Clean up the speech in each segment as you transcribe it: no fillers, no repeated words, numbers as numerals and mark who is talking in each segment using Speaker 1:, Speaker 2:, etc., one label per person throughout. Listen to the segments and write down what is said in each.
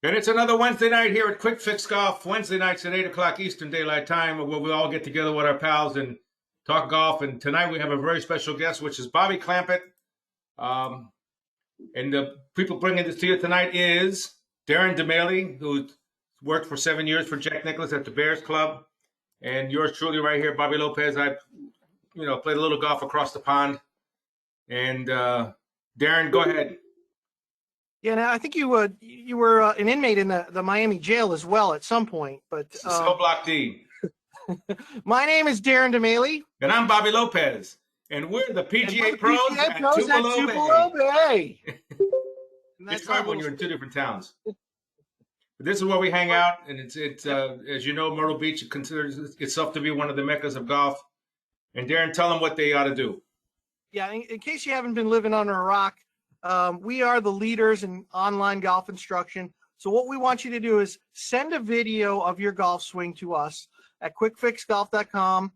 Speaker 1: And it's another Wednesday night here at Quick Fix Golf. Wednesday nights at 8 o'clock Eastern Daylight Time, where we all get together with our pals and talk golf. And tonight we have a very special guest, which is Bobby Clampett. And the people bringing this to you tonight is Darren DeMailey, who worked for 7 years for Jack Nicklaus at the Bears Club. And yours truly right here, Bobby Lopez. I played a little golf across the pond. And Darren, go ahead.
Speaker 2: Yeah, now I think you were an inmate in the Miami jail as well at some point. But
Speaker 1: Cell Block D.
Speaker 2: My name is Darren DeMailey.
Speaker 1: And I'm Bobby Lopez. And we're the PGA pros at
Speaker 2: Tupelo Bay.
Speaker 1: It's hard when you're in two different towns. But this is where we hang out, and it's as you know, Myrtle Beach considers itself to be one of the meccas of golf. And Darren, tell them what they ought to do.
Speaker 2: Yeah, in case you haven't been living under a rock, we are the leaders in online golf instruction. So what we want you to do is send a video of your golf swing to us at quickfixgolf.com,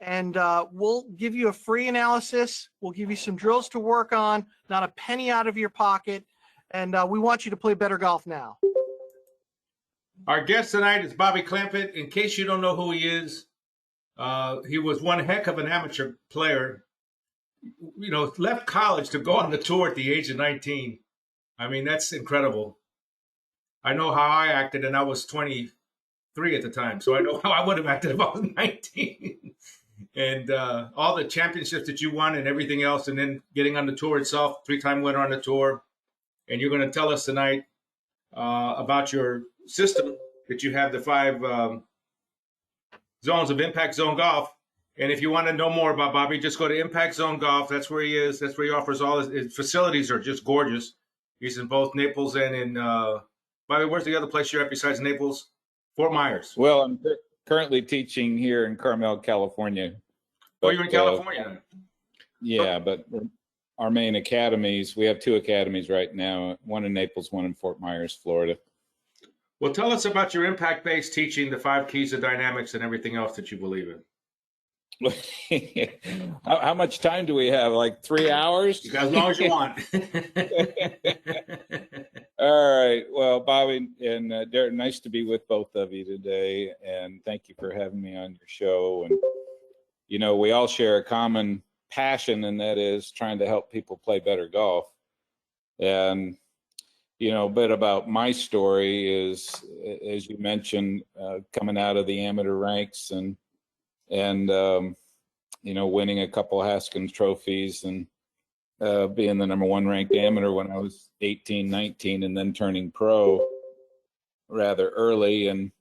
Speaker 2: and we'll give you a free analysis. We'll give you some drills to work on, not a penny out of your pocket, and we want you to play better golf now.
Speaker 1: Our guest tonight is Bobby Clampett. In case you don't know who he is, he was one heck of an amateur player. Left college to go on the tour at the age of 19. I mean, that's incredible. I know how I acted, and I was 23 at the time, so I know how I would have acted if I was 19. And all the championships that you won and everything else, and then getting on the tour itself, 3-time winner on the tour. And you're going to tell us tonight about your system that you have, the 5 zones of Impact Zone Golf. And if you want to know more about Bobby, just go to Impact Zone Golf. That's where he is. That's where he offers all his facilities are just gorgeous. He's in both Naples and in Bobby, where's the other place you're at besides Naples? Fort Myers.
Speaker 3: Well, I'm currently teaching here in Carmel, California.
Speaker 1: Oh, you're in California?
Speaker 3: Yeah, but our main academies, we have 2 academies right now, one in Naples, one in Fort Myers, Florida.
Speaker 1: Well, tell us about your impact-based teaching, the 5 keys of dynamics and everything else that you believe in.
Speaker 3: How much time do we have? Like 3 hours?
Speaker 1: As long as you want.
Speaker 3: All right. Well, Bobby and Darren, nice to be with both of you today, and thank you for having me on your show. And we all share a common passion, and that is trying to help people play better golf. And a bit about my story is, as you mentioned, coming out of the amateur ranks and winning a couple Haskins trophies and being the #1 ranked amateur when I was 18, 19, and then turning pro rather early. And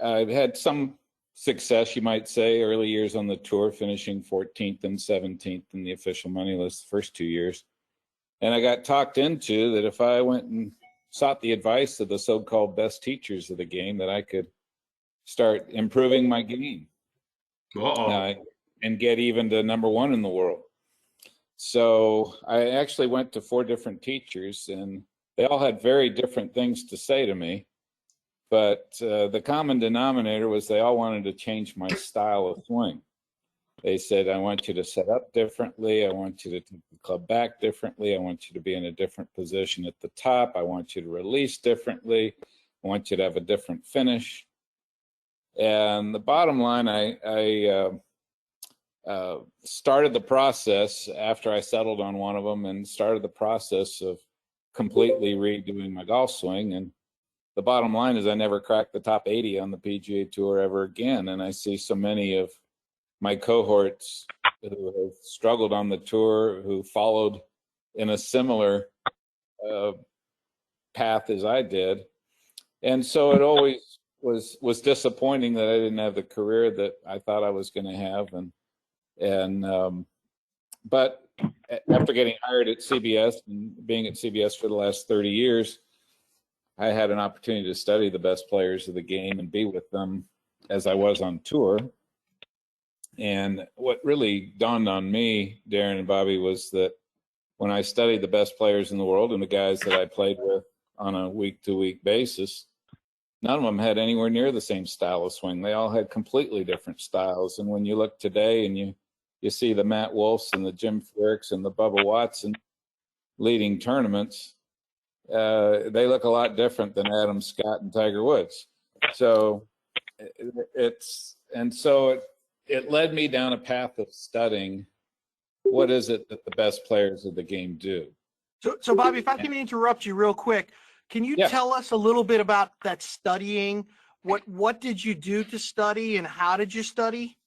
Speaker 3: I've had some success, you might say, early years on the tour, finishing 14th and 17th in the official money list the first 2 years. And I got talked into that if I went and sought the advice of the so-called best teachers of the game, that I could start improving my game. And get even to #1 in the world. So I actually went to 4 different teachers, and they all had very different things to say to me. But the common denominator was they all wanted to change my style of swing. They said, I want you to set up differently. I want you to take the club back differently. I want you to be in a different position at the top. I want you to release differently. I want you to have a different finish. And the bottom line, I started the process after I settled on one of them, and started the process of completely redoing my golf swing. And the bottom line is I never cracked the top 80 on the PGA Tour ever again. And I see so many of my cohorts who have struggled on the tour, who followed in a similar path as I did. And so it always was disappointing that I didn't have the career that I thought I was going to have. But after getting hired at CBS and being at CBS for the last 30 years, I had an opportunity to study the best players of the game and be with them as I was on tour. And what really dawned on me, Darren and Bobby, was that when I studied the best players in the world and the guys that I played with on a week-to-week basis, none of them had anywhere near the same style of swing. They all had completely different styles. And when you look today and you see the Matt Wolfs and the Jim Furyks and the Bubba Watson leading tournaments, they look a lot different than Adam Scott and Tiger Woods. So it led me down a path of studying what is it that the best players of the game do.
Speaker 2: So Bobby, if I can interrupt you real quick, can you tell us a little bit about that studying? What did you do to study, and how did you study?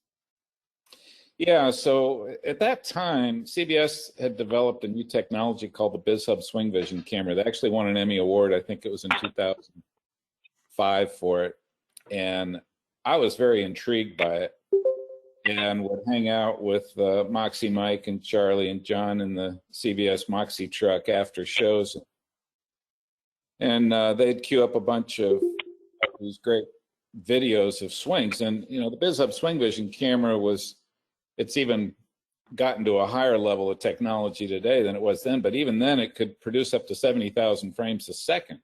Speaker 3: Yeah, so at that time, CBS had developed a new technology called the BizHub Swing Vision camera. They actually won an Emmy Award, I think it was in 2005 for it. And I was very intrigued by it, and would hang out with Moxie Mike and Charlie and John in the CBS Moxie truck after shows. And they'd queue up a bunch of these great videos of swings. And, you know, the BizHub Swing Vision camera it's even gotten to a higher level of technology today than it was then. But even then, it could produce up to 70,000 frames a second.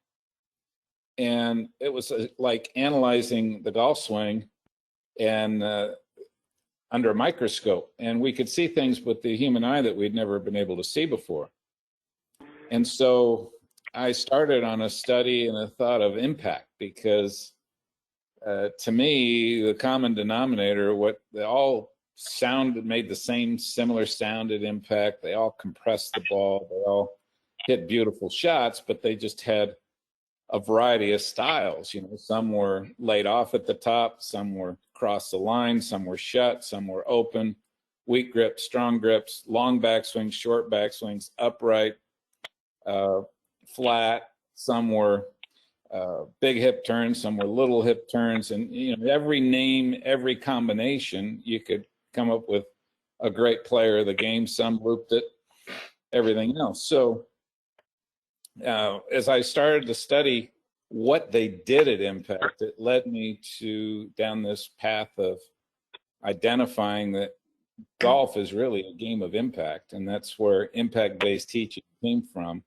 Speaker 3: And it was like analyzing the golf swing and under a microscope. And we could see things with the human eye that we'd never been able to see before. And so I started on a study and a thought of impact, because to me, the common denominator, they all made the same similar sound at impact. They all compressed the ball. They all hit beautiful shots, but they just had a variety of styles. You know, some were laid off at the top, some were across the line, some were shut, some were open, weak grips, strong grips, long backswings, short backswings, upright, flat. Some were big hip turns, some were little hip turns, and you know, every name, every combination, you could come up with a great player of the game. Some looped it, everything else. So as I started to study what they did at impact, it led me down this path of identifying that golf is really a game of impact, and that's where impact-based teaching came from.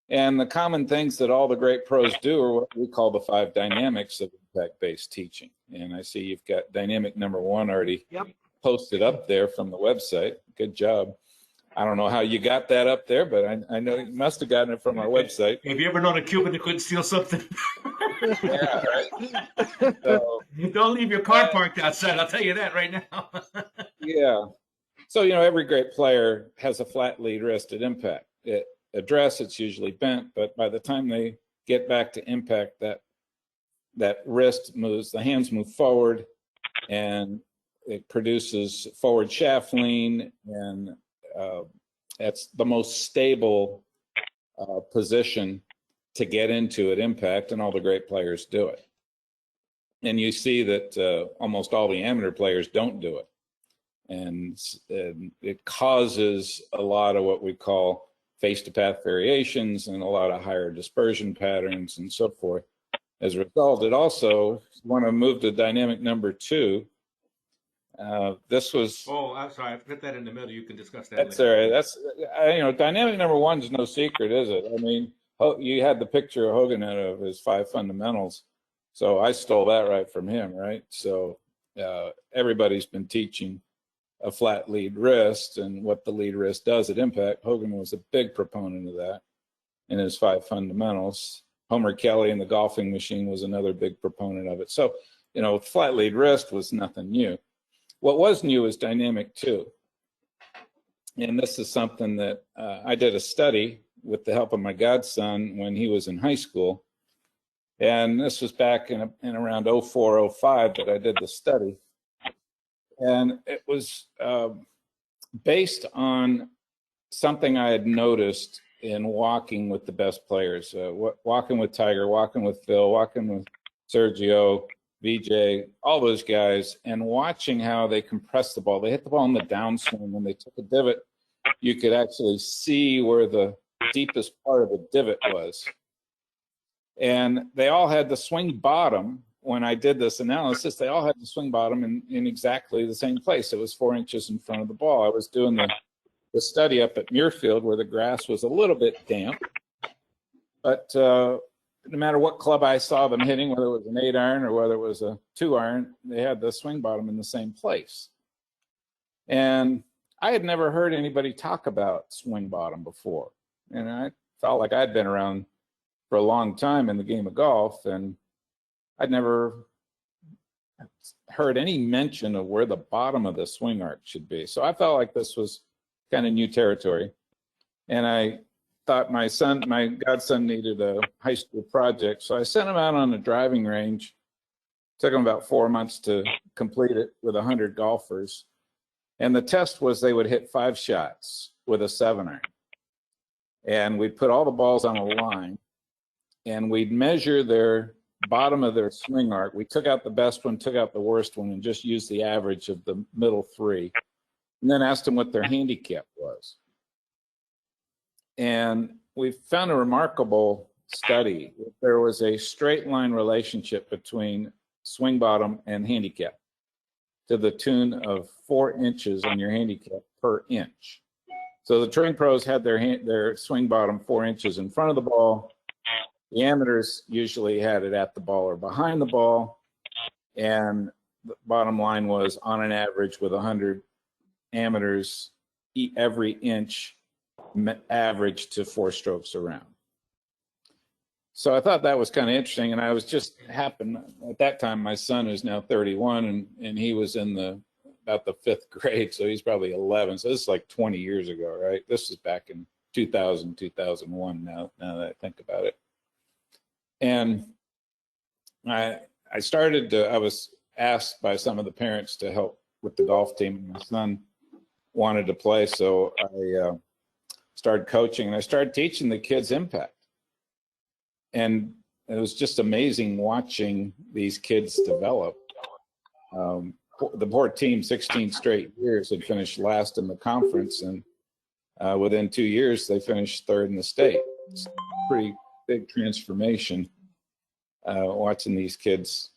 Speaker 3: And the common things that all the great pros do are what we call the 5 dynamics of impact-based teaching. And I see you've got dynamic number 1 already posted up there from the website. Good job. I don't know how you got that up there, but I know you must have gotten it from our website.
Speaker 1: Have you ever known a Cuban that couldn't steal something?
Speaker 3: Yeah, right. So,
Speaker 1: don't leave your car parked outside. I'll tell you that right now.
Speaker 3: Yeah. So, you know, every great player has a flat lead wrist at impact. At address, it's usually bent, but by the time they get back to impact, that wrist moves, the hands move forward, and it produces forward shaft lean, and that's the most stable position to get into at impact, and all the great players do it. And you see that almost all the amateur players don't do it. And it causes a lot of what we call face-to-path variations and a lot of higher dispersion patterns and so forth. As a result, it also, if you want to move to dynamic number 2, this was...
Speaker 1: Oh, I'm sorry. I put that in the middle. You can discuss that
Speaker 3: That's
Speaker 1: later.
Speaker 3: all right. That's, you know, dynamic number 1 is no secret, is it? I mean, you had the picture of Hogan of his 5 fundamentals. So I stole that right from him, right? So everybody's been teaching a flat lead wrist and what the lead wrist does at impact. Hogan was a big proponent of that in his 5 fundamentals. Homer Kelly and the golfing machine was another big proponent of it. So, you know, flat lead wrist was nothing new. What was new is dynamic 2. And this is something that I did a study with the help of my godson when he was in high school. And this was back in around 04, 05 that I did the study. And it was based on something I had noticed in walking with the best players, walking with Tiger, walking with Phil, walking with Sergio, VJ, all those guys, and watching how they compressed the ball. They hit the ball in the downswing. When they took a divot, you could actually see where the deepest part of the divot was. And they all had the swing bottom. When I did this analysis, they all had the swing bottom in exactly the same place. It was 4 inches in front of the ball. I was doing the study up at Muirfield where the grass was a little bit damp. But no matter what club I saw them hitting, whether it was an 8-iron or whether it was a 2-iron, they had the swing bottom in the same place. And I had never heard anybody talk about swing bottom before. And I felt like I'd been around for a long time in the game of golf, and I'd never heard any mention of where the bottom of the swing arc should be. So I felt like this was kind of new territory. And I thought my godson needed a high school project. So I sent him out on a driving range. Took him about 4 months to complete it with 100 golfers. And the test was they would hit 5 shots with a 7-iron. And we'd put all the balls on a line, and we'd measure their bottom of their swing arc. We took out the best one, took out the worst one, and just used the average of the middle 3. And then asked them what their handicap was. And we found a remarkable study. There was a straight line relationship between swing bottom and handicap to the tune of 4 inches on your handicap per inch. So the trained pros had their swing bottom 4 inches in front of the ball. The amateurs usually had it at the ball or behind the ball. And the bottom line was, on an average, with 100 amateurs, every inch average to 4 strokes around. So I thought that was kind of interesting, and I was just happened at that time. My son is now 31, and he was in about the 5th grade, so he's probably 11. So this is like 20 years ago, right? This is back in 2000, 2001. Now that I think about it, and I was asked by some of the parents to help with the golf team. My son wanted to play, so I started coaching, and I started teaching the kids impact. And it was just amazing watching these kids develop. The poor team, 16 straight years, had finished last in the conference, and within 2 years, they finished 3rd in the state. It's a pretty big transformation, watching these kids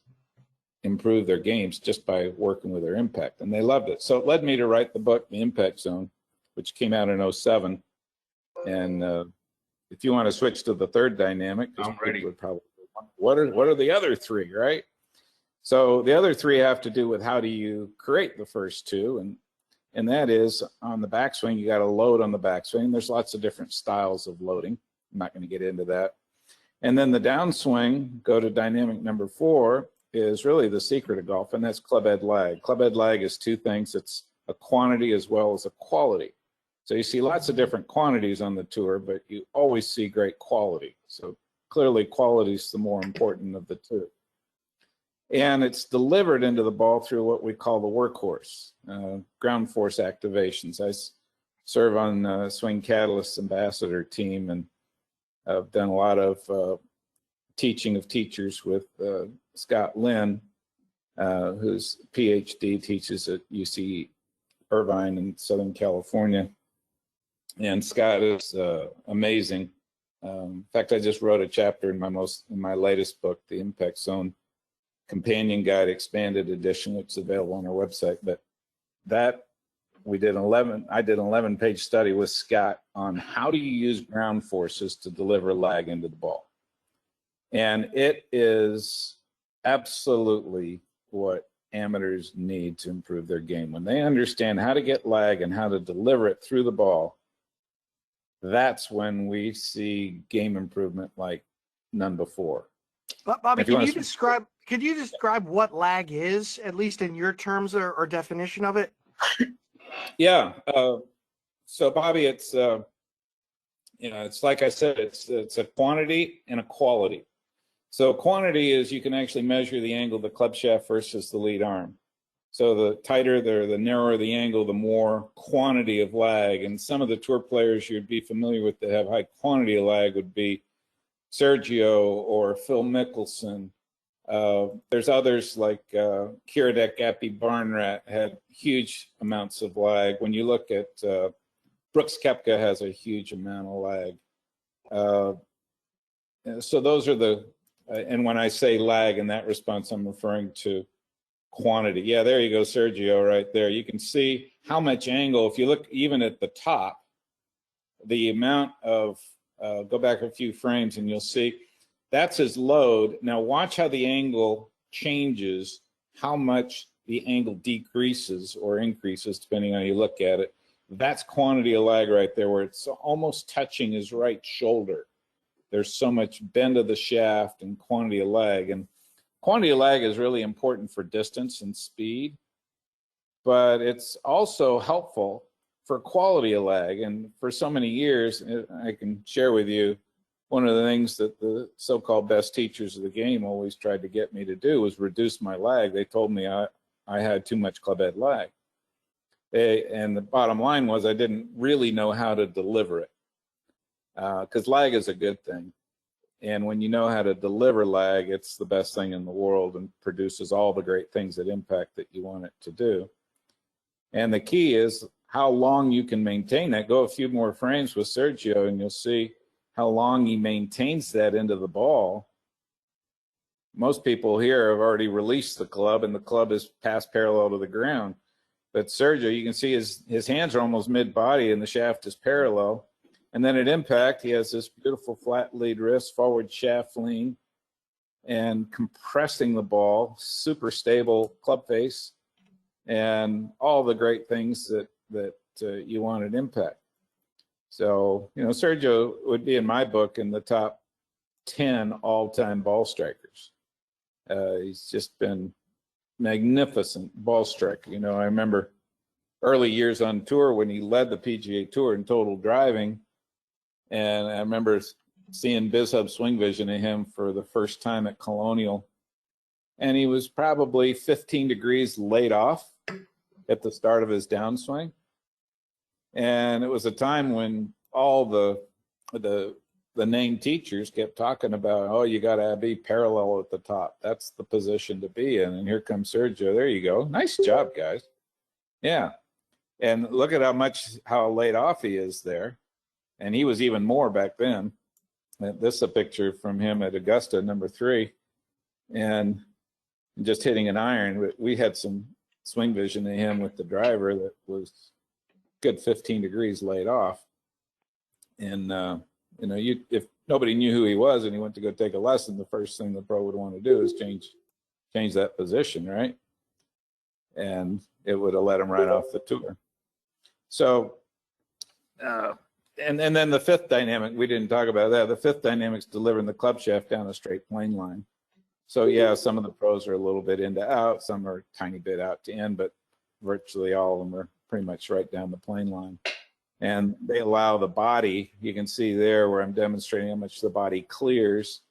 Speaker 3: improve their games just by working with their impact, and they loved it. So it led me to write the book, The Impact Zone, which came out in 07. And if you want to switch to the third dynamic,
Speaker 1: I'm ready.
Speaker 3: would probably, what are the other 3, right? So the other 3 have to do with how do you create the first 2, and that is on the backswing. You got to load on the backswing. There's lots of different styles of loading. I'm not going to get into that. And then the downswing, go to dynamic number 4, is really the secret of golf, and that's club head lag. Club head lag is 2 things. It's a quantity as well as a quality. So you see lots of different quantities on the tour, but you always see great quality. So clearly quality is the more important of the 2. And it's delivered into the ball through what we call the workhorse, ground force activations. I serve on Swing Catalyst Ambassador team, and I've done a lot of teaching of teachers with Scott Lynn, whose PhD teaches at UC Irvine in Southern California. And Scott is amazing. In fact, I just wrote a chapter in my latest book, The Impact Zone Companion Guide Expanded Edition, which is available on our website. But that I did an 11-page study with Scott on how do you use ground forces to deliver lag into the ball. And it is absolutely what amateurs need to improve their game. When they understand how to get lag and how to deliver it through the ball, that's when we see game improvement like none before.
Speaker 2: But Bobby, could you describe what lag is, at least in your terms or definition of it?
Speaker 3: Yeah. So Bobby, it's it's like I said, it's a quantity and a quality. So quantity is you can actually measure the angle of the club shaft versus the lead arm. So the tighter, the narrower the angle, the more quantity of lag. And some of the tour players you'd be familiar with that have high quantity of lag would be Sergio or Phil Mickelson. There's others like Kiradech, Appy Barnrat had huge amounts of lag. When you look at Brooks Koepka has a huge amount of lag. So those are and when I say lag in that response, I'm referring to quantity. Yeah, there you go, Sergio, right there. You can see how much angle, if you look even at the top, the amount of, go back a few frames and you'll see that's his load. Now watch how the angle changes, how much the angle decreases or increases, depending on how you look at it. That's quantity of lag right there, where it's almost touching his right shoulder. there's so much bend of the shaft and quantity of lag. And quantity of lag is really important for distance and speed, but it's also helpful for quality of lag. And for so many years, I can share with you, one of the things that the so-called best teachers of the game always tried to get me to do was reduce my lag. They told me I had too much club head lag. And the bottom line was I didn't really know how to deliver it, because lag is a good thing. And when you know how to deliver lag, it's the best thing in the world and produces all the great things at impact that you want it to do. And the key is how long you can maintain that. Go a few more frames with Sergio and you'll see how long he maintains that into the ball. Most people here have already released the club and the club is past parallel to the ground. But Sergio, you can see his hands are almost mid-body and the shaft is parallel. And then at impact, he has this beautiful flat lead wrist, forward shaft lean, and compressing the ball, super stable club face, and all the great things that you want at impact. So, you know, Sergio would be in my book in the top 10 all-time ball strikers. He's just been magnificent ball striker. You know, I remember early years on tour when he led the PGA Tour in total driving, and I remember seeing BizHub Swing Vision of him for the first time at Colonial, and he was probably 15 degrees laid off at the start of his downswing. And it was a time when all the named teachers kept talking about, oh, you got to be parallel at the top. That's the position to be in. And here comes Sergio. There you go. Nice job, guys. Yeah. And look at how laid off he is there. And he was even more back then. This is a picture from him at Augusta, number 3. And just hitting an iron. We had some swing vision of him with the driver that was good 15 degrees laid off. And, you know, if nobody knew who he was and he went to go take a lesson, the first thing the pro would want to do is change that position, right? And it would have let him right off the tour. So, and then the fifth dynamic, we didn't talk about that. The fifth dynamic is delivering the club shaft down a straight plane line. So yeah, some of the pros are a little bit in to out, some are a tiny bit out to in, but virtually all of them are pretty much right down the plane line. And they allow the body, you can see there where I'm demonstrating how much the body clears,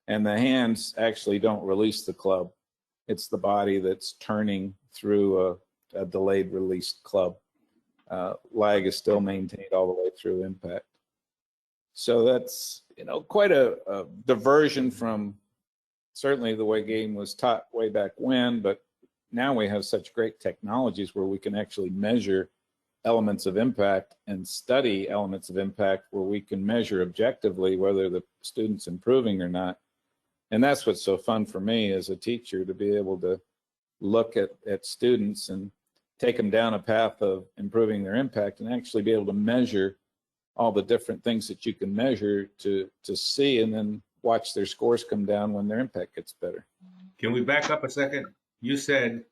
Speaker 3: and the hands actually don't release the club. It's the body that's turning through a delayed released club. Lag is still maintained all the way through impact. So that's, you know, quite a diversion from certainly the way game was taught way back when, but now we have such great technologies where we can actually measure elements of impact and study elements of impact where we can measure objectively whether the student's improving or not. And that's what's so fun for me as a teacher, to be able to look at students and take them down a path of improving their impact and actually be able to measure all the different things that you can measure to see, and then watch their scores come down when their impact gets better.
Speaker 1: Can we back up a second? You said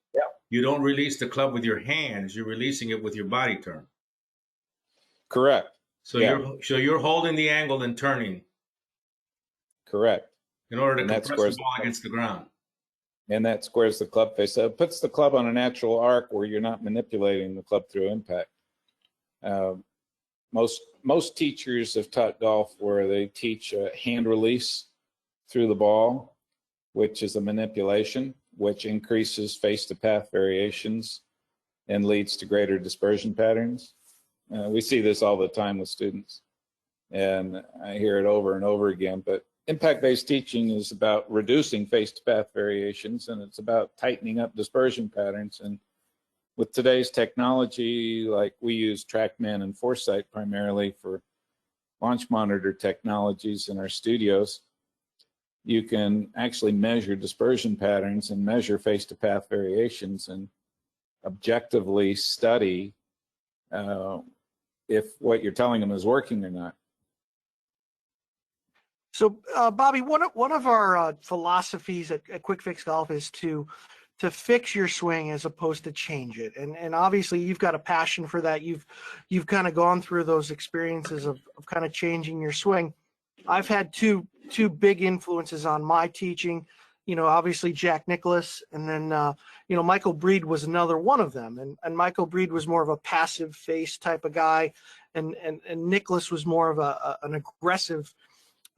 Speaker 1: you don't release the club with your hands, you're releasing it with your body turn.
Speaker 3: Correct.
Speaker 1: So you're holding the angle and turning.
Speaker 3: Correct.
Speaker 1: In order to compress the ball against the ground.
Speaker 3: And that squares the club face. So it puts the club on a natural arc where you're not manipulating the club through impact. Most teachers have taught golf where they teach a hand release through the ball, which is a manipulation, which increases face-to-path variations and leads to greater dispersion patterns. We see this all the time with students, and I hear it over and over again. But impact-based teaching is about reducing face-to-path variations, and it's about tightening up dispersion patterns. And with today's technology, like we use TrackMan and Foresight primarily for launch monitor technologies in our studios, you can actually measure dispersion patterns and measure face-to-path variations and objectively study if what you're telling them is working or not.
Speaker 2: So, Bobby, one of our philosophies at Quick Fix Golf is to fix your swing as opposed to change it. And obviously you've got a passion for that. You've kind of gone through those experiences of kind of changing your swing. I've had two big influences on my teaching. You know, obviously Jack Nicklaus, and then you know, Michael Breed was another one of them. And Michael Breed was more of a passive face type of guy, and Nicklaus was more of an aggressive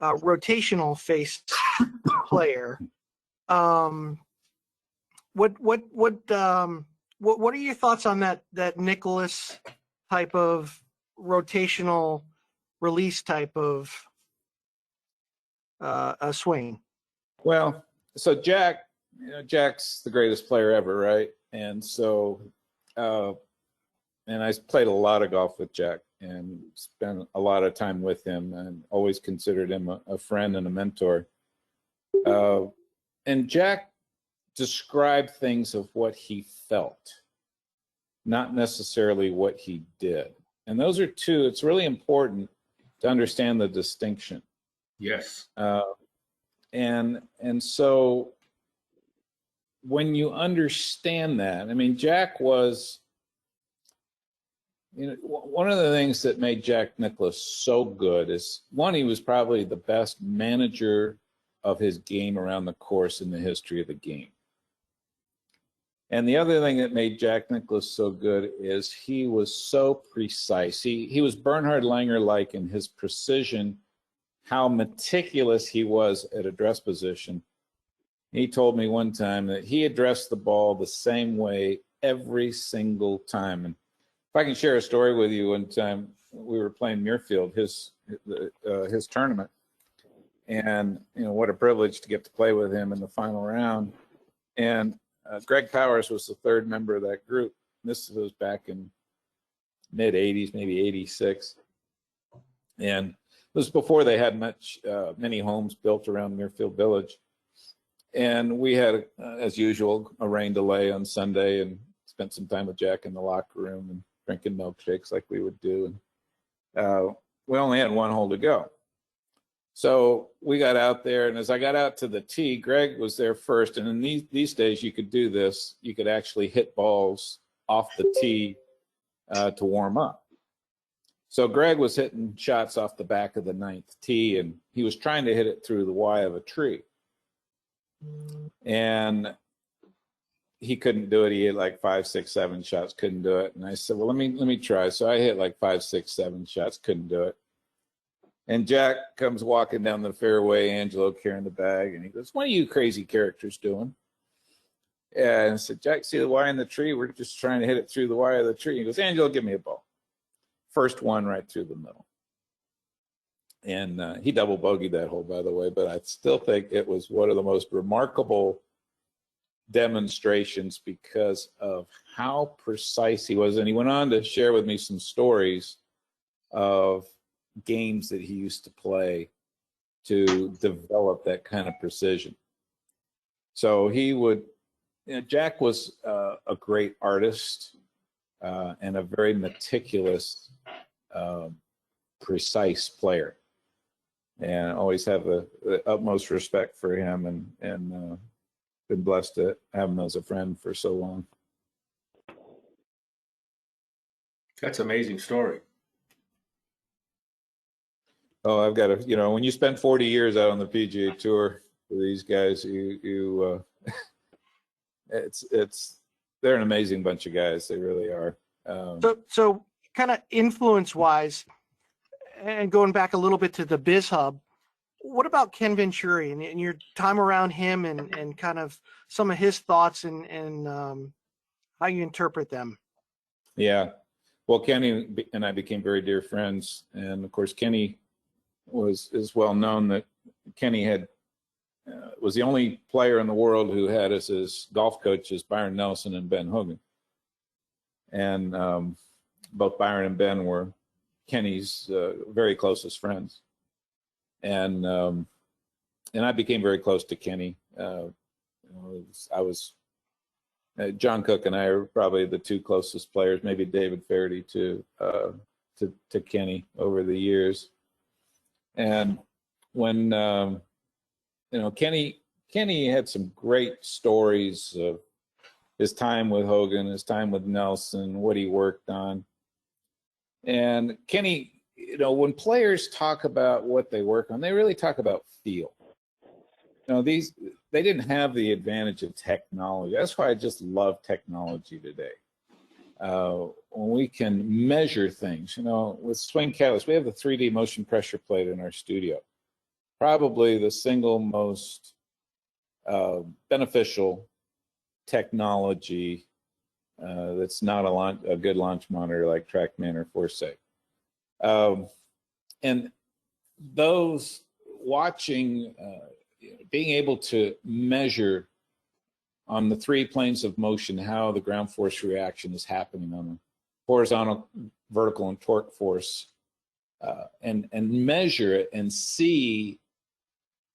Speaker 2: rotational face player. What are your thoughts on that Nicklaus type of rotational release type of a swing?
Speaker 3: Well, so Jack, you know, Jack's the greatest player ever, right? And so, and I played a lot of golf with Jack and spent a lot of time with him, and always considered him a friend and a mentor. And Jack described things of what he felt, not necessarily what he did. And those are two. It's really important to understand the distinction.
Speaker 1: Yes.
Speaker 3: And so when you understand that, I mean, Jack was, you know, one of the things that made Jack Nicklaus so good is, one, he was probably the best manager of his game around the course in the history of the game. And the other thing that made Jack Nicklaus so good is he was so precise. He was Bernhard Langer-like in his precision, how meticulous he was at address position. He told me one time that he addressed the ball the same way every single time. And if I can share a story with you, one time we were playing Muirfield, his tournament. And, you know, what a privilege to get to play with him in the final round. And Greg Powers was the third member of that group. This was back in mid 80s, maybe 86. And it was before they had many homes built around Muirfield Village. And we had, as usual, a rain delay on Sunday, and spent some time with Jack in the locker room and drinking milkshakes like we would do. And we only had one hole to go. So we got out there, and as I got out to the tee, Greg was there first. And in these days, you could do this. You could actually hit balls off the tee to warm up. So Greg was hitting shots off the back of the ninth tee, and he was trying to hit it through the Y of a tree. And he couldn't do it. He hit like 5, 6, 7 shots, couldn't do it. And I said, well, let me try. So I hit like 5, 6, 7 shots, couldn't do it. And Jack comes walking down the fairway, Angelo carrying the bag, and he goes, what are you crazy characters doing? And I said, Jack, see the Y in the tree? We're just trying to hit it through the Y of the tree. He goes, Angelo, give me a ball. First one right through the middle. And he double bogeyed that hole, by the way, but I still think it was one of the most remarkable demonstrations because of how precise he was. And he went on to share with me some stories of games that he used to play to develop that kind of precision. So he would, you know, Jack was a great artist and a very meticulous, precise player. And I always have the utmost respect for him, and been blessed to have him as a friend for so long.
Speaker 1: That's an amazing story.
Speaker 3: Oh, I've got to, you know, when you spend 40 years out on the PGA Tour with these guys, they're an amazing bunch of guys. They really are.
Speaker 2: So kind of influence-wise, and going back a little bit to the Biz Hub, what about Ken Venturi and your time around him, and kind of some of his thoughts and how you interpret them?
Speaker 3: Yeah. Well, Kenny and I became very dear friends. And of course, Kenny is well known that Kenny was the only player in the world who had as his golf coaches Byron Nelson and Ben Hogan. And both Byron and Ben were Kenny's very closest friends. And I became very close to Kenny. John Cook and I are probably the two closest players, maybe David Faherty to Kenny over the years. And when Kenny had some great stories of his time with Hogan, his time with Nelson, what he worked on. And Kenny you know, when players talk about what they work on, they really talk about feel. You know, they didn't have the advantage of technology. That's why I just love technology today. When we can measure things, you know, with Swing Catalyst, we have the 3D motion pressure plate in our studio. Probably the single most beneficial technology that's not a good launch monitor like TrackMan or Foresight. And those watching, being able to measure on the 3 planes of motion how the ground force reaction is happening on the horizontal, vertical, and torque force, and measure it and see,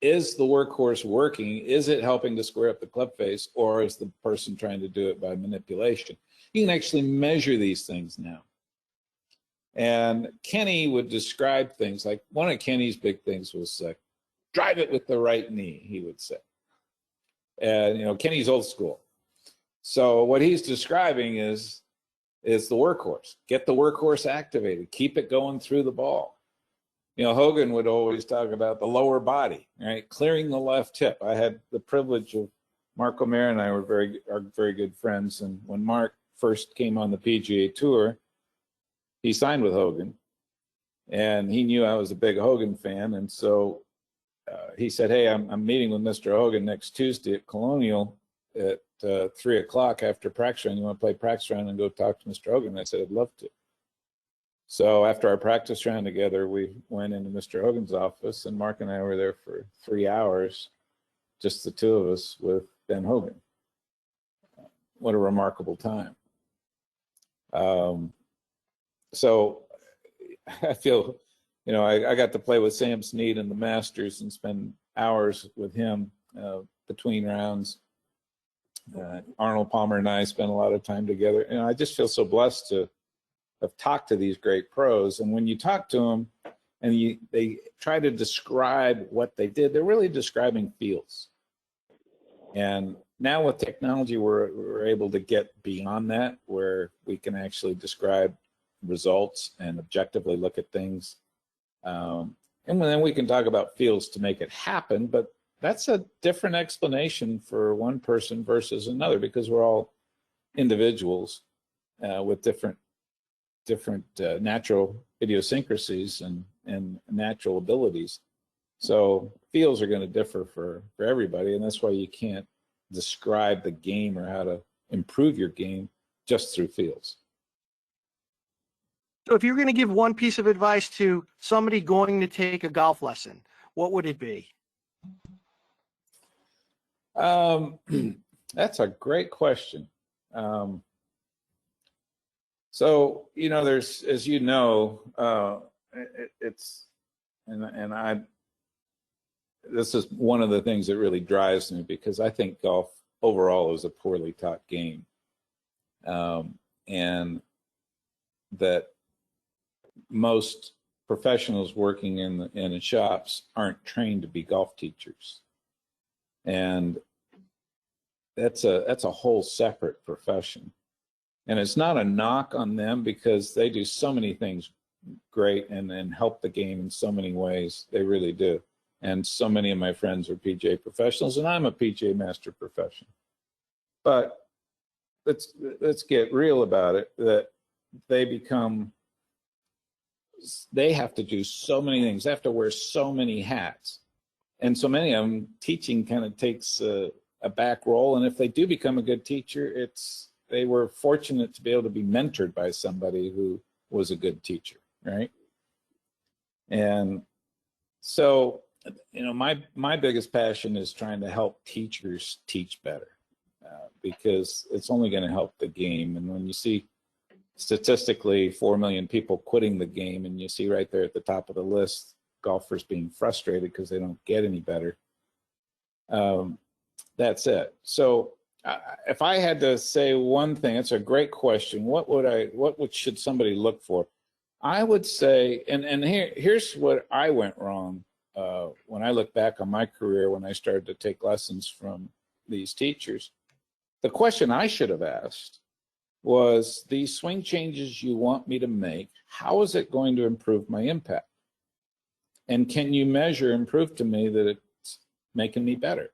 Speaker 3: is the workhorse working? Is it helping to square up the club face, or is the person trying to do it by manipulation? You can actually measure these things now. And Kenny would describe things like, one of Kenny's big things was drive it with the right knee, he would say. And, you know, Kenny's old school. So what he's describing is the workhorse. Get the workhorse activated. Keep it going through the ball. You know, Hogan would always talk about the lower body, right? Clearing the left hip. I had the privilege of, Mark O'Meara and I are very good friends. And when Mark first came on the PGA Tour, he signed with Hogan. And he knew I was a big Hogan fan. And so he said, hey, I'm meeting with Mr. Hogan next Tuesday at Colonial at 3 o'clock after practice round. You want to play practice round and go talk to Mr. Hogan? And I said, I'd love to. So after our practice round together, we went into Mr. Hogan's office, and Mark and I were there for 3 hours, just the two of us with Ben Hogan. What a remarkable time. So I feel, you know, I got to play with Sam Snead in the Masters and spend hours with him between rounds. Arnold Palmer and I spent a lot of time together. And I just feel so blessed to have talked to these great pros. And when you talk to them and they try to describe what they did, they're really describing feels. And now with technology, we're able to get beyond that, where we can actually describe results and objectively look at things. And then we can talk about feels to make it happen, but that's a different explanation for one person versus another, because we're all individuals with different natural idiosyncrasies and natural abilities. So feels are going to differ for everybody, and that's why you can't describe the game or how to improve your game just through feels.
Speaker 2: So if you're going to give one piece of advice to somebody going to take a golf lesson, what would it be?
Speaker 3: That's a great question. So, you know, there's, as you know, this is one of the things that really drives me, because I think golf overall is a poorly taught game. And that most professionals working in the shops aren't trained to be golf teachers. And that's a whole separate profession. And it's not a knock on them, because they do so many things great and help the game in so many ways. They really do. And so many of my friends are PGA professionals, and I'm a PGA master professional. But let's get real about it, that they have to do so many things. They have to wear so many hats. And so many of them, teaching kind of takes a back role. And if they do become a good teacher, they were fortunate to be able to be mentored by somebody who was a good teacher, right? And so, you know, my biggest passion is trying to help teachers teach better, because it's only going to help the game. And when you see statistically 4 million people quitting the game, and you see right there at the top of the list golfers being frustrated because they don't get any better, that's it. So if I had to say one thing, it's a great question. What should somebody look for? I would say, and here's what I went wrong when I look back on my career, when I started to take lessons from these teachers. The question I should have asked was the swing changes you want me to make, how is it going to improve my impact? And can you measure and prove to me that it's making me better?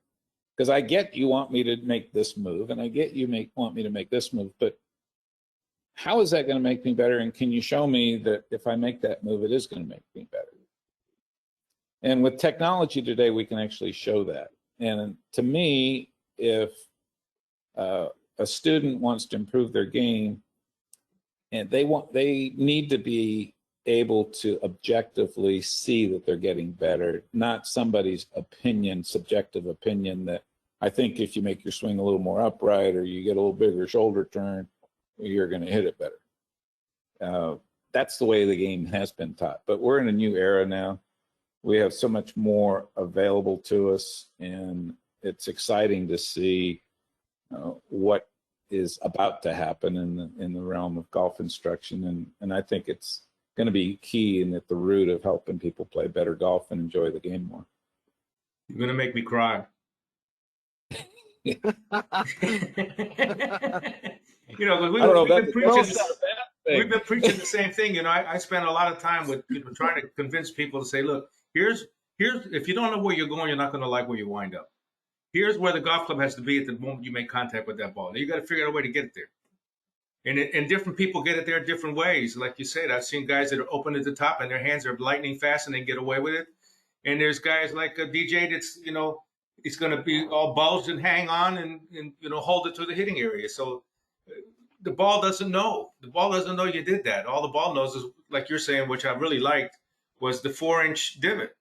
Speaker 3: Because I get you want me to make this move, and I get you want me to make this move, but how is that going to make me better? And can you show me that if I make that move, it is going to make me better? And with technology today, we can actually show that. And to me, if a student wants to improve their game, and they need to be able to objectively see that they're getting better, not somebody's opinion, subjective opinion that I think if you make your swing a little more upright or you get a little bigger shoulder turn, you're going to hit it better. That's the way the game has been taught. But we're in a new era now. We have so much more available to us, and it's exciting to see what is about to happen in the realm of golf instruction. And I think it's going to be key and at the root of helping people play better golf and enjoy the game more.
Speaker 1: You're going to make me cry. You know, we've been preaching the same thing. You know, I spend a lot of time with people trying to convince people to say, look, here's if you don't know where you're going, you're not going to like where you wind up. Here's where the golf club has to be at the moment you make contact with that ball. Now you got to figure out a way to get it there. And different people get it there different ways. Like you said, I've seen guys that are open at the top and their hands are lightning fast and they get away with it. And there's guys like a DJ that's, you know, it's going to be all bulged and hang on and you know, hold it to the hitting area. So the ball doesn't know. The ball doesn't know you did that. All the ball knows is, like you're saying, which I really liked, was the 4-inch divot.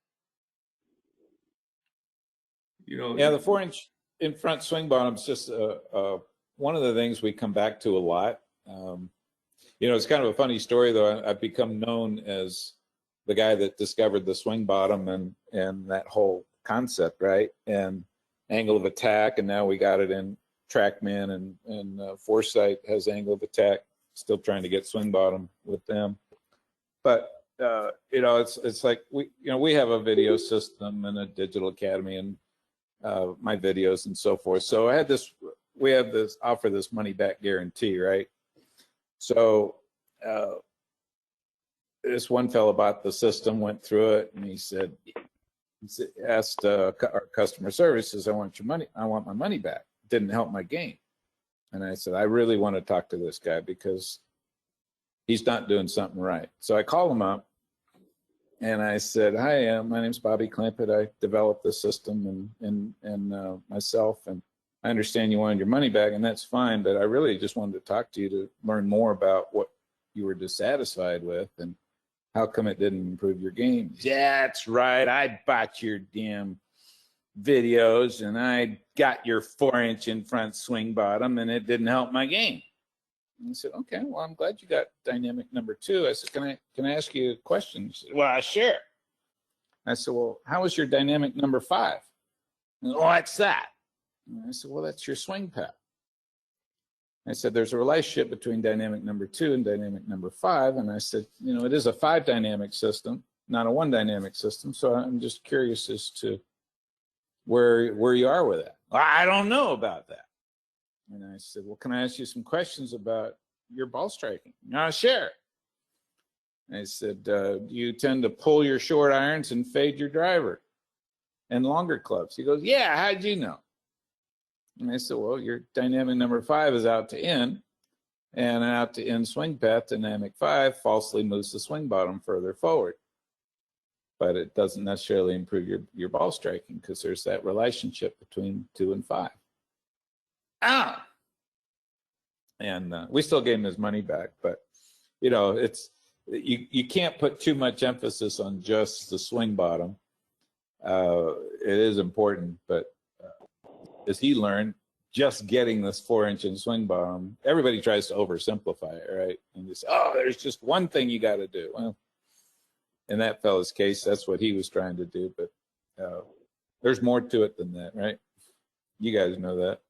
Speaker 1: You know,
Speaker 3: yeah, the 4-inch in front swing bottom is just one of the things we come back to a lot. You know, it's kind of a funny story, though. I've become known as the guy that discovered the swing bottom and that whole concept, right? And angle of attack, and now we got it in TrackMan and Foresight has angle of attack. Still trying to get swing bottom with them, but you know, it's like we have a video system and a digital academy and my videos and so forth. So we have this offer this money back guarantee, right? So this one fellow bought the system, went through it, and he asked our customer service, says, I want my money back. Didn't help my game. And I said, I really want to talk to this guy because he's not doing something right. So I called him up and I said, hi, my name's Bobby Clampett. I developed the system and myself, and I understand you wanted your money back, and that's fine, but I really just wanted to talk to you to learn more about what you were dissatisfied with and how come it didn't improve your game. That's right. I bought your damn videos and I got your 4-inch in front swing bottom and it didn't help my game. And I said, okay, well, I'm glad you got dynamic number 2. I said, can I ask you a question? He said, well, sure. I said, well, how was your dynamic number 5? And, what's that? And I said, well, that's your swing path. I said, there's a relationship between dynamic number 2 and dynamic number 5. And I said, you know, it is a 5 dynamic system, not a 1 dynamic system. So I'm just curious as to where you are with that. Well, I don't know about that. And I said, well, can I ask you some questions about your ball striking? Sure. I said, do you tend to pull your short irons and fade your driver and longer clubs? He goes, yeah, how'd you know? And I said, well, your dynamic number 5 is out to in, and an out to in swing path, dynamic 5, falsely moves the swing bottom further forward. But it doesn't necessarily improve your ball striking because there's that relationship between 2 and 5. And we still gave him his money back, but you know, you can't put too much emphasis on just the swing bottom. It is important, but as he learned, just getting this 4-inch in swing bottom, everybody tries to oversimplify it, right? And they say, oh, there's just one thing you got to do. Well, in that fellow's case, that's what he was trying to do, but there's more to it than that, right? You guys know that.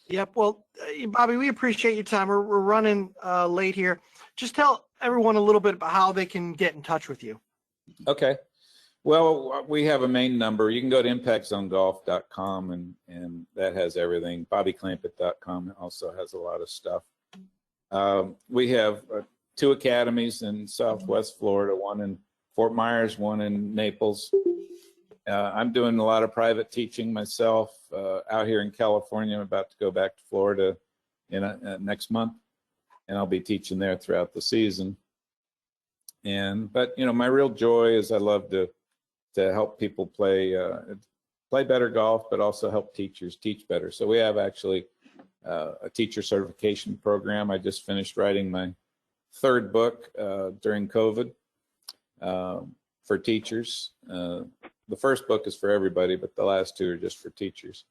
Speaker 2: Yep. Well, Bobby, we appreciate your time. We're running late here. Just tell everyone a little bit about how they can get in touch with you.
Speaker 3: Okay. Well, we have a main number. You can go to impactzonegolf.com and that has everything. BobbyClampett.com also has a lot of stuff. We have 2 academies in Southwest Florida, one in Fort Myers, one in Naples. I'm doing a lot of private teaching myself out here in California. I'm about to go back to Florida next month, and I'll be teaching there throughout the season. But my real joy is I love to help people play better golf, but also help teachers teach better. So we have actually a teacher certification program. I just finished writing my 3rd book during COVID for teachers. The first book is for everybody, but the last 2 are just for teachers.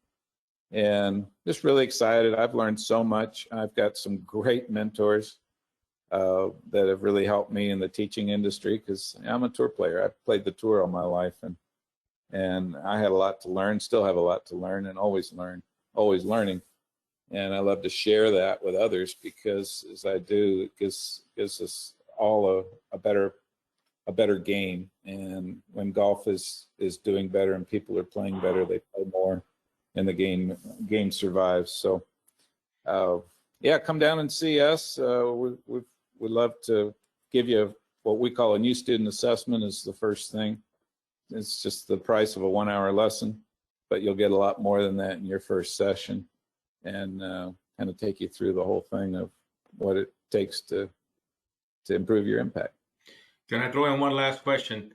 Speaker 3: And just really excited. I've learned so much. I've got some great mentors that have really helped me in the teaching industry, because I'm a tour player. I've played the tour all my life, and I had a lot to learn, still have a lot to learn, and always learning. And I love to share that with others, because as I do, it gives us all a better game. And when golf is doing better and people are playing better, they play more, and the game survives. So come down and see us. We'd love to give you what we call a new student assessment is the first thing. It's just the price of a 1-hour lesson, but you'll get a lot more than that in your first session, and kind of take you through the whole thing of what it takes to improve your impact.
Speaker 1: Can I throw in one last question?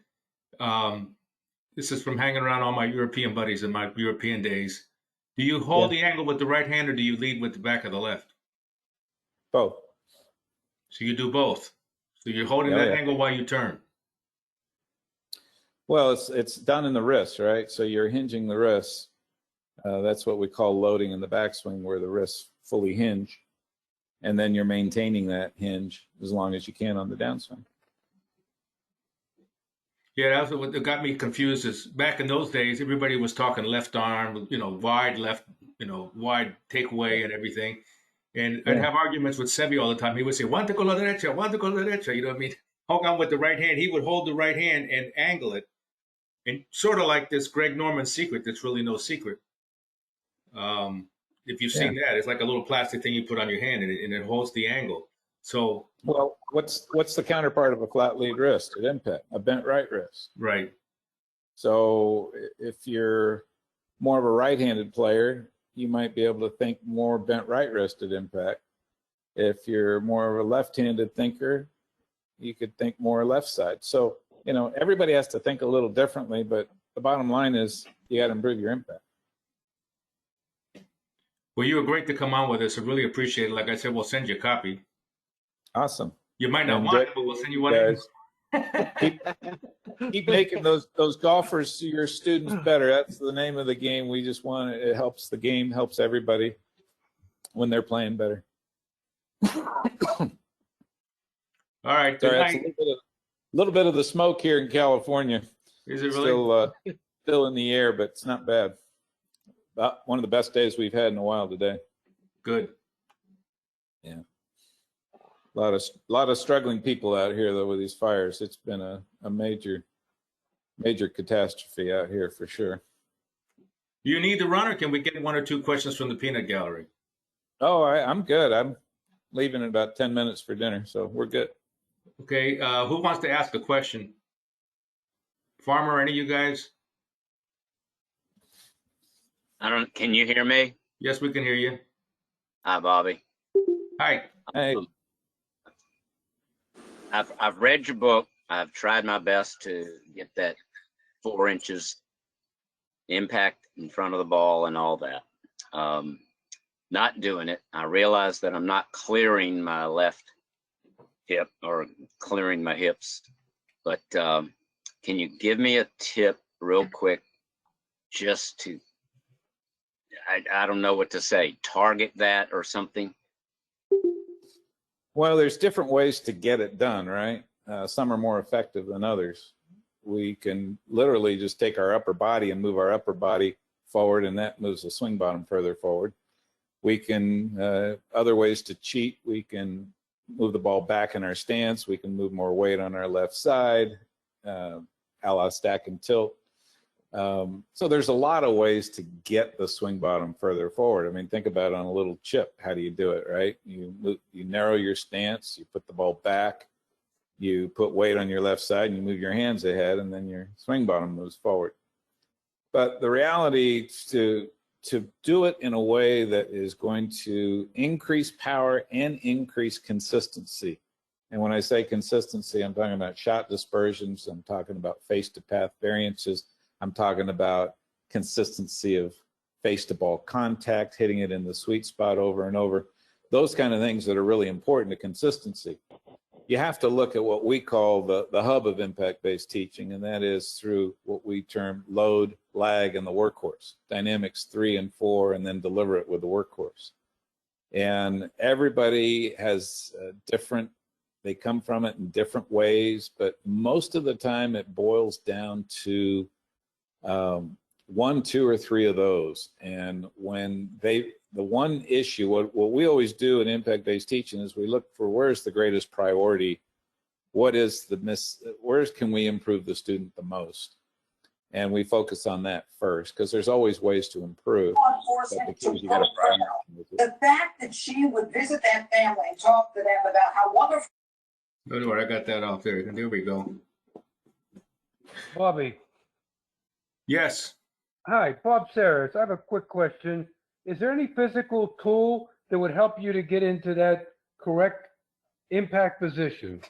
Speaker 1: This is from hanging around all my European buddies in my European days. Do you hold the angle with the right hand, or do you lead with the back of the left?
Speaker 3: Both.
Speaker 1: So you do both. So you're holding that angle while you turn.
Speaker 3: Well, it's done in the wrist, right? So you're hinging the wrist. That's what we call loading in the backswing, where the wrists fully hinge, and then you're maintaining that hinge as long as you can on the downswing.
Speaker 1: Yeah, that's what got me confused. Is back in those days, everybody was talking left arm, wide left, wide takeaway and everything. And I'd have arguments with Sevi all the time. He would say, "Want con la derecha, want con la derecha." You know what I mean? Hold on with the right hand. He would hold the right hand and angle it. And sort of like this Greg Norman secret that's really no secret. If you've seen that, it's like a little plastic thing you put on your hand, and it holds the angle. So,
Speaker 3: well, what's the counterpart of a flat lead wrist at impact? A bent right wrist.
Speaker 1: Right.
Speaker 3: So if you're more of a right-handed player, you might be able to think more bent right wrist at impact. If you're more of a left-handed thinker, you could think more left side. So, everybody has to think a little differently, but the bottom line is you got to improve your impact.
Speaker 1: Well, you were great to come on with us. I really appreciate it. Like I said, we'll send you a copy.
Speaker 3: Awesome.
Speaker 1: You might not want it, but we'll send you one.
Speaker 3: Keep making those golfers, your students, better. That's the name of the game. We just want it helps the game, helps everybody when they're playing better.
Speaker 1: All right.
Speaker 3: Sorry, that's a little bit of the smoke here in California.
Speaker 1: Is it really?
Speaker 3: Still in the air, but it's not bad. About one of the best days we've had in a while today.
Speaker 1: Good.
Speaker 3: Yeah. A lot of struggling people out here though with these fires. It's been a major catastrophe out here for sure.
Speaker 1: You need to run, or can we get 1 or 2 questions from the peanut gallery?
Speaker 3: Oh, I'm good. I'm leaving in about 10 minutes for dinner, so we're good.
Speaker 1: Okay. Who wants to ask a question? Farmer, any of you guys?
Speaker 4: Can you hear me?
Speaker 1: Yes, we can hear you.
Speaker 4: Hi, Bobby.
Speaker 1: Hi.
Speaker 3: Hey.
Speaker 4: I've read your book. I've tried my best to get that 4 inches impact in front of the ball and all that. Not doing it. I realize that I'm not clearing my left hip or clearing my hips, but can you give me a tip real quick just to, I don't know what to say, target that or something?
Speaker 3: Well, there's different ways to get it done, right? Some are more effective than others. We can literally just take our upper body and move our upper body forward, and that moves the swing bottom further forward. We can, other ways to cheat, we can move the ball back in our stance. We can move more weight on our left side, a la stack and tilt. So there's a lot of ways to get the swing bottom further forward. I mean, think about it on a little chip. How do you do it, right? You narrow your stance, you put the ball back, you put weight on your left side, and you move your hands ahead, and then your swing bottom moves forward. But the reality to do it in a way that is going to increase power and increase consistency. And when I say consistency, I'm talking about shot dispersions, I'm talking about face-to-path variances, I'm talking about consistency of face-to-ball contact, hitting it in the sweet spot over and over, those kind of things that are really important to consistency. You have to look at what we call the hub of impact-based teaching, and that is through what we term load, lag, and the workhorse, dynamics 3 and 4, and then deliver it with the workhorse. And everybody has different, they come from it in different ways, but most of the time it boils down to 1, 2, or 3 of those. And when the one issue, what we always do in impact-based teaching is we look for where's the greatest priority, what is where can we improve the student the most? And we focus on that first, because there's always ways to improve.
Speaker 5: The fact that she would visit that family and talk to them about how wonderful.
Speaker 1: Anyway, I got that off there. There we go.
Speaker 6: Bobby.
Speaker 1: Yes.
Speaker 6: Hi, Bob Saris. I have a quick question. Is there any physical tool that would help you to get into that correct impact position?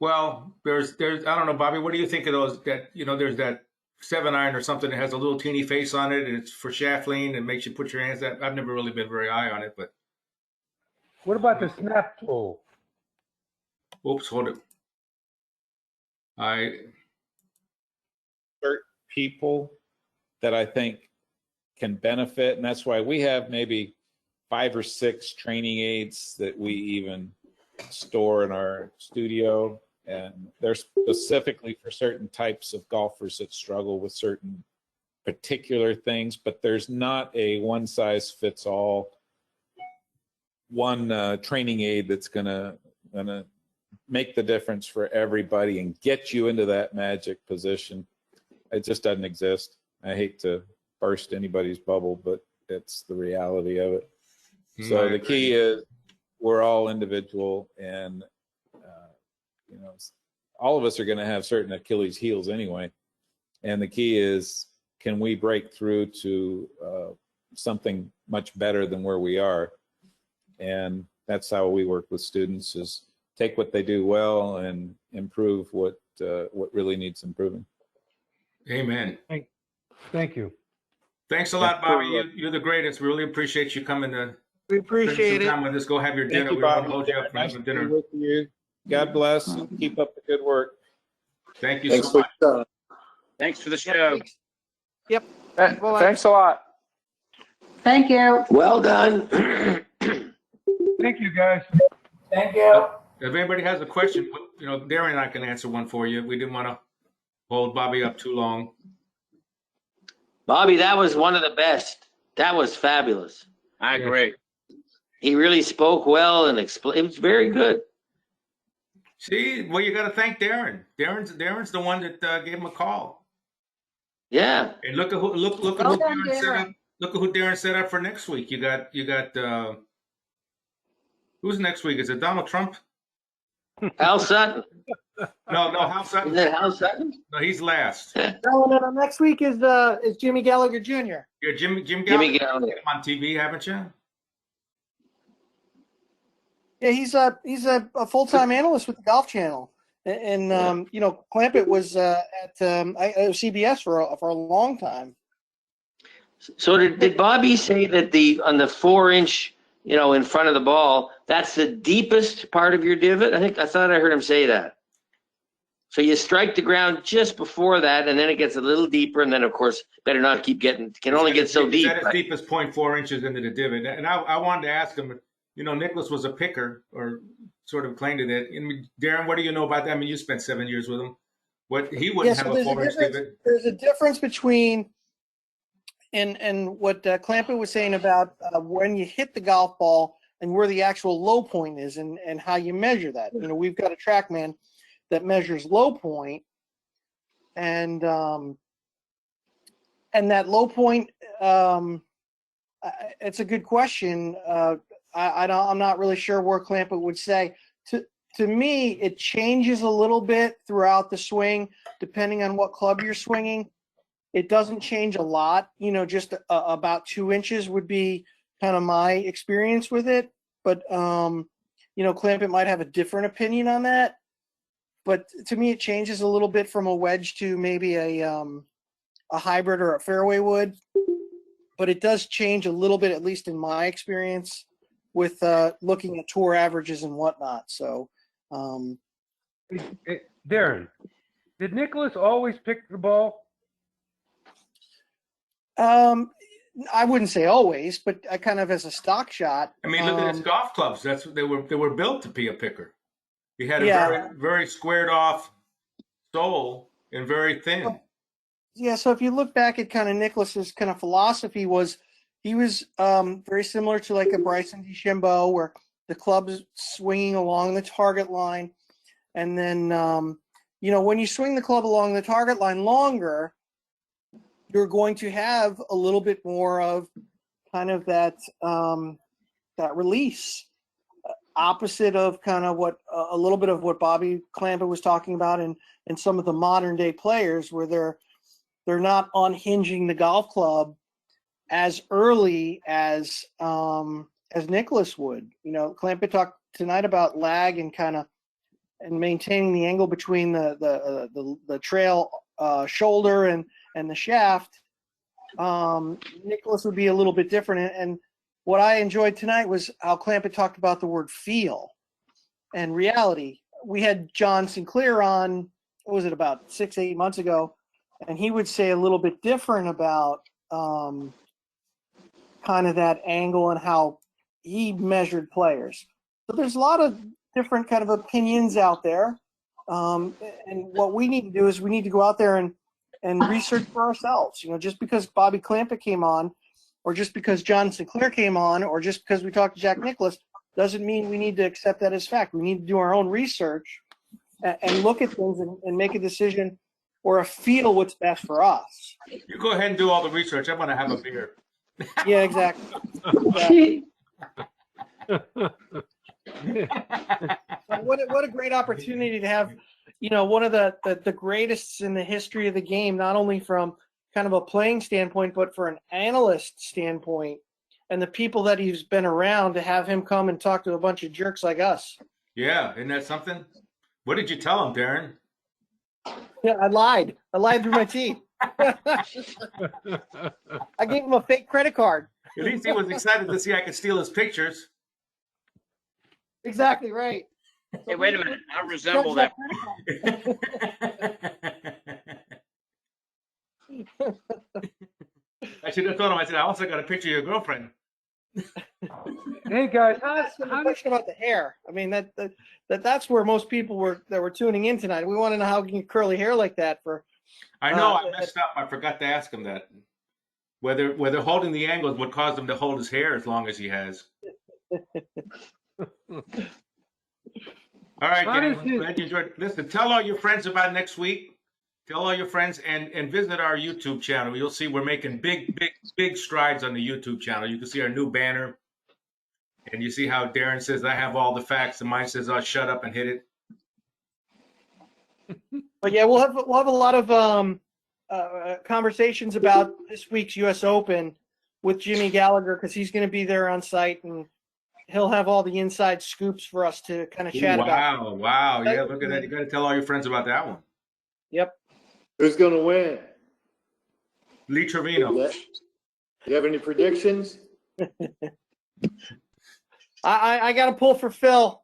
Speaker 1: Well, there's I don't know, Bobby, what do you think of those that, there's that 7-iron or something that has a little teeny face on it, and it's for shaft lean and makes you put your hands up. I've never really been very high on it, but.
Speaker 6: What about the snap tool?
Speaker 1: Oops, hold it.
Speaker 3: Certain people that I think can benefit, and that's why we have maybe 5 or 6 training aids that we even store in our studio, and they're specifically for certain types of golfers that struggle with certain particular things, but there's not a one-size-fits-all one training aid that's gonna make the difference for everybody and get you into that magic position. It just doesn't exist. I hate to burst anybody's bubble, but it's the reality of it. So the key is we're all individual, and all of us are going to have certain Achilles heels anyway. And the key is, can we break through to something much better than where we are? And that's how we work with students, is take what they do well and improve what really needs improving.
Speaker 1: Amen.
Speaker 6: Thank you.
Speaker 1: Thanks a lot, Bobby. You're the greatest. We really appreciate you coming to
Speaker 2: We appreciate it.
Speaker 1: time with us. Go have your dinner.
Speaker 3: Thank you,
Speaker 1: We don't want
Speaker 3: Bobby.
Speaker 1: to hold you up for
Speaker 3: Nice
Speaker 1: having
Speaker 3: to be
Speaker 1: dinner.
Speaker 3: with you. God bless, and keep up the good work.
Speaker 1: Thank you so much.
Speaker 4: Thanks for the show.
Speaker 2: Yep.
Speaker 7: Thanks a lot.
Speaker 5: Thank you. Well done.
Speaker 6: Thank you, guys.
Speaker 5: Thank you.
Speaker 1: If anybody has a question, Darren and I can answer one for you. We didn't want to hold Bobby up too long.
Speaker 8: Bobby, that was one of the best. That was fabulous.
Speaker 4: I agree.
Speaker 8: He really spoke well and explained. It was very good.
Speaker 1: See, well, you got to thank Darren. Darren's the one that gave him a call.
Speaker 8: Yeah.
Speaker 1: And look at who
Speaker 5: Well done,
Speaker 1: Darren set up.
Speaker 5: Darren.
Speaker 1: Look at who Darren set up for next week. You got who's next week? Is it Donald Trump?
Speaker 8: Hal Sutton.
Speaker 1: No, Hal Sutton.
Speaker 8: Is it Hal Sutton?
Speaker 1: No, he's last.
Speaker 2: No. Next week is Jimmy Gallagher Jr.
Speaker 1: Yeah, Jim
Speaker 8: Jimmy
Speaker 1: Gallagher.
Speaker 8: Gallagher.
Speaker 1: On TV, haven't you?
Speaker 2: Yeah, he's a full-time analyst with the Golf Channel, and Clampett was at CBS for a long time.
Speaker 8: So did Bobby say that on the 4-inch, in front of the ball, that's the deepest part of your divot? I thought I heard him say that. So you strike the ground just before that, and then it gets a little deeper, and then of course better not keep can only get so deep.
Speaker 1: That is deep as 0.4 inches into the divot. And I wanted to ask him, Nicklaus was a picker, or sort of claimed it. And Darren, what do you know about that? I mean, you spent 7 years with him. What he wouldn't have a 4-inch divot.
Speaker 2: There's a difference between and what Clampett was saying about when you hit the golf ball and where the actual low point is, and how you measure that. We've got a TrackMan that measures low point, and that low point. It's a good question. I'm not really sure where Clampett would say. To me, it changes a little bit throughout the swing, depending on what club you're swinging. It doesn't change a lot. Just about 2 inches would be kind of my experience with it. But, Clampett might have a different opinion on that. But to me, it changes a little bit from a wedge to maybe a hybrid or a fairway would. But it does change a little bit, at least in my experience, with looking at tour averages and whatnot. So,
Speaker 6: Darren, did Nicklaus always pick the ball?
Speaker 2: I wouldn't say always, but I kind of as a stock shot.
Speaker 1: I mean, look at his golf clubs. That's what they were built to be a picker. He had a
Speaker 2: Yeah.
Speaker 1: very, very squared off sole and very thin.
Speaker 2: Yeah, so if you look back at kind of Nicklaus's kind of philosophy he was very similar to like a Bryson DeChambeau, where the club's swinging along the target line. And then, when you swing the club along the target line longer, you're going to have a little bit more of kind of that release, opposite of kind of what a little bit of what Bobby Clampett was talking about in some of the modern day players, where they're not unhinging the golf club as early as Nicklaus would. Clampett talked tonight about lag and maintaining the angle between the trail shoulder and the shaft. Nicklaus would be a little bit different. And what I enjoyed tonight was how Clampett talked about the word feel and reality. We had John Sinclair on, what was it, about 6-8 months ago, and he would say a little bit different about kind of that angle and how he measured players. So there's a lot of different kind of opinions out there. And what we need to do is we need to go out there and research for ourselves. Just because Bobby Clampett came on, or just because John Sinclair came on, or just because we talked to Jack Nicklaus, doesn't mean we need to accept that as fact. We need to do our own research and look at things and make a decision or a feel what's best for us.
Speaker 1: You go ahead and do all the research. I'm going to have a beer.
Speaker 2: Yeah, exactly. What a great opportunity to have, one of the greatest in the history of the game, not only from kind of a playing standpoint, but for an analyst standpoint, and the people that he's been around, to have him come and talk to a bunch of jerks like us.
Speaker 1: Yeah, isn't that something? What did you tell him, Darren?
Speaker 2: Yeah, I lied through my teeth. I gave him a fake credit card.
Speaker 1: At least he was excited to see I could steal his pictures.
Speaker 2: Exactly right.
Speaker 4: Hey, wait a minute. I resemble that.
Speaker 1: I should have told him. I said, I also got a picture of your girlfriend.
Speaker 6: Hey guys,
Speaker 2: Ask him a question about the hair. I mean, that's where most people were tuning in tonight. We want to know how you can get curly hair like that for.
Speaker 1: I know I messed up. I forgot to ask him that. Whether holding the angles would cause him to hold his hair as long as he has. All right, guys. Glad you enjoyed. Listen, tell all your friends about next week. Tell all your friends and visit our YouTube channel. You'll see we're making big strides on the YouTube channel. You can see our new banner. And you see how Darren says, I have all the facts, and mine says, I'll shut up and hit it.
Speaker 2: But yeah, we'll have a lot of conversations about this week's U.S. Open with Jimmy Gallagher, because he's going to be there on site, and he'll have all the inside scoops for us to kind of chat about.
Speaker 1: Wow. Yeah, look at that. You got to tell all your friends about that one.
Speaker 2: Yep.
Speaker 7: Who's going to win?
Speaker 1: Lee Trevino.
Speaker 7: Do you have any predictions?
Speaker 2: I got to pull for Phil.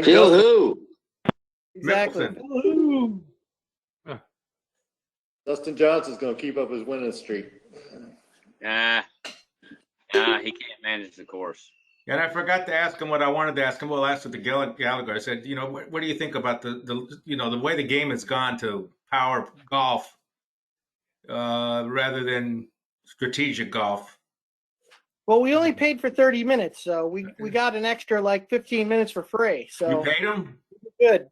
Speaker 8: Phil who?
Speaker 2: Exactly.
Speaker 1: Mickelson.
Speaker 7: Dustin Johnson's going to keep up his winning streak.
Speaker 4: He can't manage the course.
Speaker 1: And I forgot to ask him what I wanted to ask him. Well, I asked it to Gallagher. I said, what do you think about the way the game has gone to power golf rather than strategic golf?
Speaker 2: Well, we only paid for 30 minutes, so we got an extra like 15 minutes for free.
Speaker 1: You
Speaker 2: So
Speaker 1: paid him?
Speaker 2: good.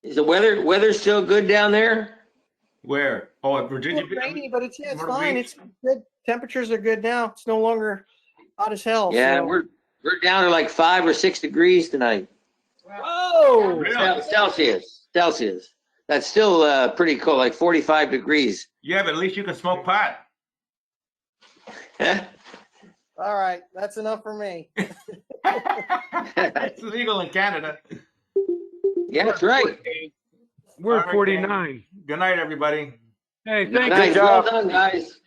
Speaker 8: Is the weather still good down there?
Speaker 1: Where? Oh, at
Speaker 2: It's a
Speaker 1: Virginia
Speaker 2: little rainy, but it's
Speaker 1: Myrtle
Speaker 2: fine.
Speaker 1: Beach?
Speaker 2: It's good. Temperatures are good now. It's no longer hot as hell.
Speaker 8: Yeah,
Speaker 2: so.
Speaker 8: we're down to like 5 or 6 degrees tonight.
Speaker 2: Whoa!
Speaker 1: Really?
Speaker 8: Celsius. That's still pretty cold, like 45 degrees.
Speaker 1: Yeah, but at least you can smoke pot.
Speaker 2: All right, that's enough for me.
Speaker 1: It's legal in Canada.
Speaker 8: Yeah, that's right.
Speaker 6: We're
Speaker 1: All
Speaker 6: at
Speaker 1: right,
Speaker 6: 49.
Speaker 1: Good night, everybody.
Speaker 6: Hey, thank
Speaker 8: Nice,
Speaker 6: you.
Speaker 8: well done, guys.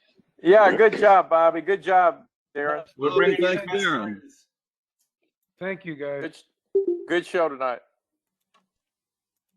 Speaker 9: Yeah, good job, Bobby. Good job, Darren.
Speaker 1: We're bringing you
Speaker 3: Thanks,
Speaker 1: the best
Speaker 3: Darren.
Speaker 1: stories.
Speaker 6: Thank you, guys.
Speaker 9: Good show tonight.